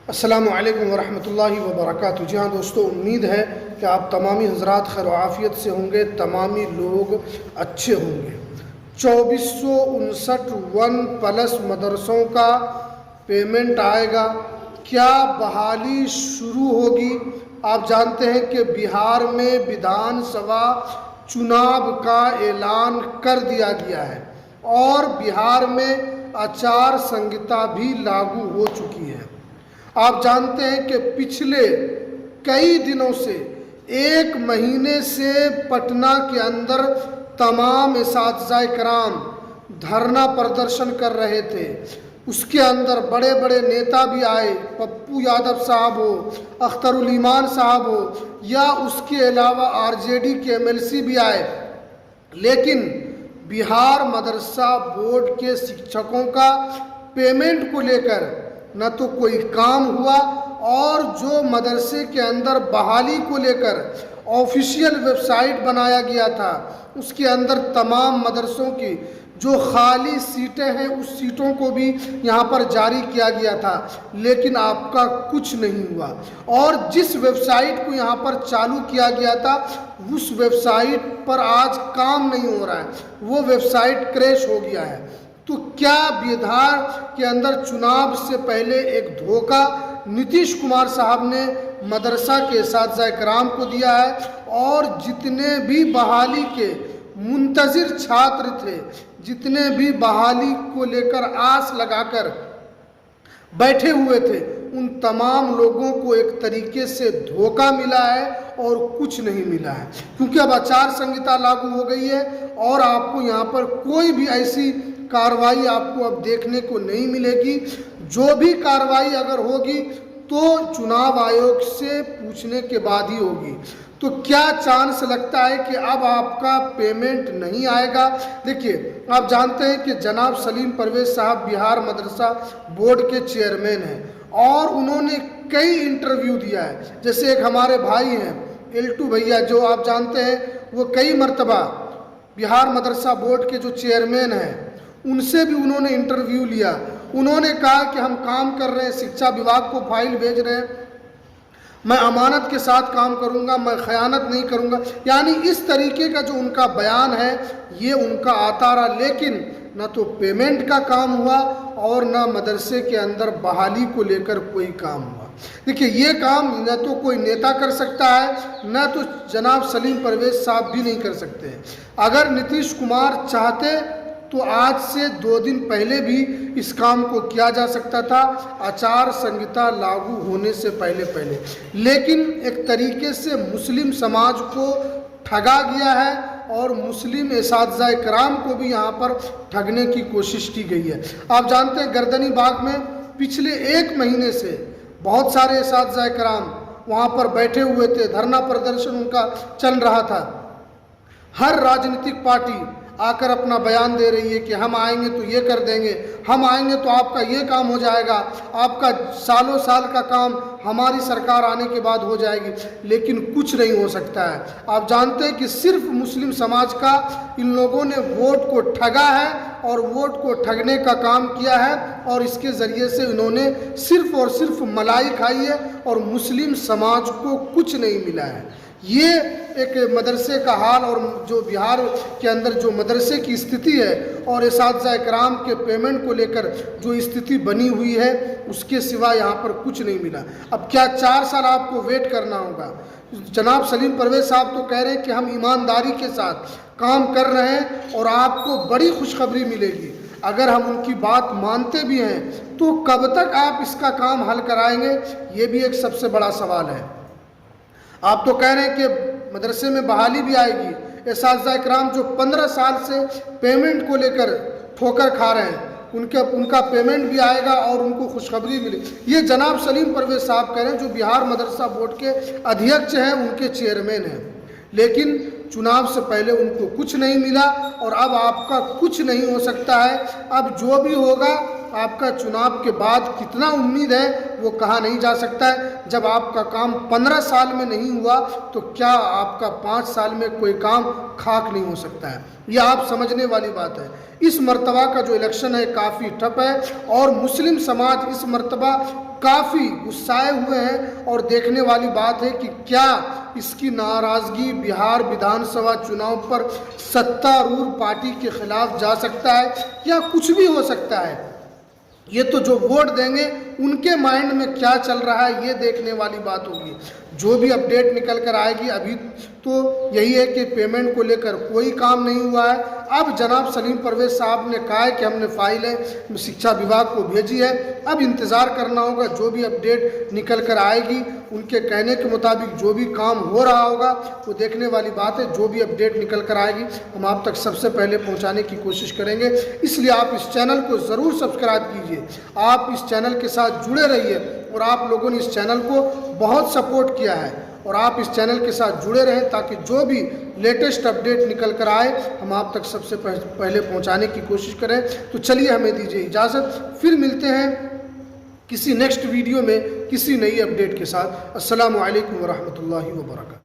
अस्सलामु अलैकुम वरहमतुल्लाहि वबरकातुहू। जी हाँ दोस्तों, उम्मीद है कि आप तमामी हज़रात खैर आफ़ियत से होंगे, तमामी लोग अच्छे होंगे। 2459 1+ मदरसों का पेमेंट आएगा। क्या बहाली शुरू होगी? आप जानते हैं कि बिहार में विधानसभा चुनाव का ऐलान कर दिया गया है और बिहार में आचार संहिता भी लागू हो चुकी है। आप जानते हैं कि पिछले कई दिनों से, 1 महीने से पटना के अंदर तमाम इसातिज़ाए किराम धरना प्रदर्शन कर रहे थे। उसके अंदर बड़े बड़े नेता भी आए, पप्पू यादव साहब हो, अख्तरुल ईमान साहब हो, या उसके अलावा आरजेडी के एमएलसी भी आए। लेकिन बिहार मदरसा बोर्ड के शिक्षकों का पेमेंट को लेकर न तो कोई काम हुआ, और जो मदरसे के अंदर बहाली को लेकर ऑफिशियल वेबसाइट बनाया गया था, उसके अंदर तमाम मदरसों की जो खाली सीटें हैं उस सीटों को भी यहाँ पर जारी किया गया था, लेकिन आपका कुछ नहीं हुआ। और जिस वेबसाइट को यहाँ पर चालू किया गया था उस वेबसाइट पर आज काम नहीं हो रहा है, वो वेबसाइट क्रैश हो गया है। तो क्या बिहार के अंदर चुनाव से पहले एक धोखा नीतीश कुमार साहब ने मदरसा के इसातिज़ाए किराम को दिया है, और जितने भी बहाली के मुंतज़िर छात्र थे, जितने भी बहाली को लेकर आस लगाकर बैठे हुए थे, उन तमाम लोगों को एक तरीके से धोखा मिला है और कुछ नहीं मिला है। क्योंकि अब आचार संहिता लागू हो गई है और आपको यहाँ पर कोई भी ऐसी कार्रवाई आपको अब देखने को नहीं मिलेगी। जो भी कार्रवाई अगर होगी तो चुनाव आयोग से पूछने के बाद ही होगी। तो क्या चांस लगता है कि अब आपका पेमेंट नहीं आएगा? देखिए, आप जानते हैं कि जनाब सलीम परवेज साहब बिहार मदरसा बोर्ड के चेयरमैन हैं और उन्होंने कई इंटरव्यू दिया है। जैसे एक हमारे भाई हैं एल्टू भैया, जो आप जानते हैं वो कई मरतबा बिहार मदरसा बोर्ड के जो चेयरमैन हैं, उनसे भी उन्होंने इंटरव्यू लिया। उन्होंने कहा कि हम काम कर रहे हैं, शिक्षा विभाग को फाइल भेज रहे हैं, मैं अमानत के साथ काम करूंगा, मैं खयानत नहीं करूंगा। यानी इस तरीके का जो उनका बयान है ये उनका आता रहा, लेकिन न तो पेमेंट का काम हुआ और न मदरसे के अंदर बहाली को लेकर कोई काम हुआ। देखिए, ये काम न तो कोई नेता कर सकता है, न तो जनाब सलीम परवेज साहब भी नहीं कर सकते हैं। अगर नीतीश कुमार चाहते तो आज से 2 दिन पहले भी इस काम को किया जा सकता था, आचार संहिता लागू होने से पहले। लेकिन एक तरीके से मुस्लिम समाज को ठगा गया है और मुस्लिम इसातिज़ाए किराम को भी यहाँ पर ठगने की कोशिश की गई है। आप जानते हैं गर्दनी बाग में पिछले 1 महीने से बहुत सारे इसातिज़ाए किराम वहाँ पर बैठे हुए थे, धरना प्रदर्शन उनका चल रहा था। हर राजनीतिक पार्टी आकर अपना बयान दे रही है कि हम आएंगे तो ये कर देंगे, हम आएंगे तो आपका ये काम हो जाएगा, आपका सालों साल का काम हमारी सरकार आने के बाद हो जाएगी। लेकिन कुछ नहीं हो सकता है। आप जानते हैं कि सिर्फ मुस्लिम समाज का इन लोगों ने वोट को ठगा है और वोट को ठगने का काम किया है, और इसके ज़रिए से इन्होंने सिर्फ और सिर्फ मलाई खाई है और मुस्लिम समाज को कुछ नहीं मिला है। ये एक मदरसे का हाल और जो बिहार के अंदर जो मदरसे की स्थिति है और इसातिज़ाए किराम के पेमेंट को लेकर जो स्थिति बनी हुई है, उसके सिवा यहाँ पर कुछ नहीं मिला। अब क्या 4 साल आपको वेट करना होगा? जनाब सलीम परवेज साहब तो कह रहे हैं कि हम ईमानदारी के साथ काम कर रहे हैं और आपको बड़ी खुशखबरी मिलेगी। अगर हम उनकी बात मानते भी हैं तो कब तक आप इसका काम हल कराएंगे, ये भी एक सबसे बड़ा सवाल है। आप तो कह रहे हैं कि मदरसे में बहाली भी आएगी। इसातिज़ाए किराम जो 15 साल से पेमेंट को लेकर ठोकर खा रहे हैं, उनका पेमेंट भी आएगा और उनको खुशखबरी मिली। ये जनाब सलीम परवेज साहब कह रहे हैं, जो बिहार मदरसा बोर्ड के अध्यक्ष हैं, उनके चेयरमैन हैं। लेकिन चुनाव से पहले उनको कुछ नहीं मिला और अब आपका कुछ नहीं हो सकता है। अब जो भी होगा आपका चुनाव के बाद कितना उम्मीद है वो कहा नहीं जा सकता है। जब आपका काम 15 साल में नहीं हुआ तो क्या आपका 5 साल में कोई काम खाक नहीं हो सकता है। ये आप समझने वाली बात है। इस मर्तबा का जो इलेक्शन है काफ़ी टफ है और मुस्लिम समाज इस मर्तबा काफ़ी गुस्साए हुए हैं और देखने वाली बात है कि क्या इसकी नाराज़गी बिहार विधानसभा चुनाव पर सत्तारूढ़ पार्टी के खिलाफ जा सकता है या कुछ भी हो सकता है। ये तो जो वोट देंगे उनके माइंड में क्या चल रहा है ये देखने वाली बात होगी। जो भी अपडेट निकल कर आएगी, अभी तो यही है कि पेमेंट को लेकर कोई काम नहीं हुआ है। अब जनाब सलीम परवेज साहब ने कहा है कि हमने फाइलें शिक्षा विभाग को भेजी है, अब इंतज़ार करना होगा। जो भी अपडेट निकल कर आएगी उनके कहने के मुताबिक जो भी काम हो रहा होगा वो देखने वाली बात है। जो भी अपडेट निकल कर आएगी हम आप तक सबसे पहले पहुंचाने की कोशिश करेंगे। इसलिए आप इस चैनल को ज़रूर सब्सक्राइब कीजिए, आप इस चैनल के साथ जुड़े रहिए और आप लोगों ने इस चैनल को बहुत सपोर्ट किया है और आप इस चैनल के साथ जुड़े रहें ताकि जो भी लेटेस्ट अपडेट निकल कर आए हम आप तक सबसे पहले पहुंचाने की कोशिश करें। तो चलिए हमें दीजिए इजाज़त, फिर मिलते हैं किसी नेक्स्ट वीडियो में किसी नई अपडेट के साथ। अस्सलामु अलैकुम वरहमतुल्लाहि वबरकातुहू।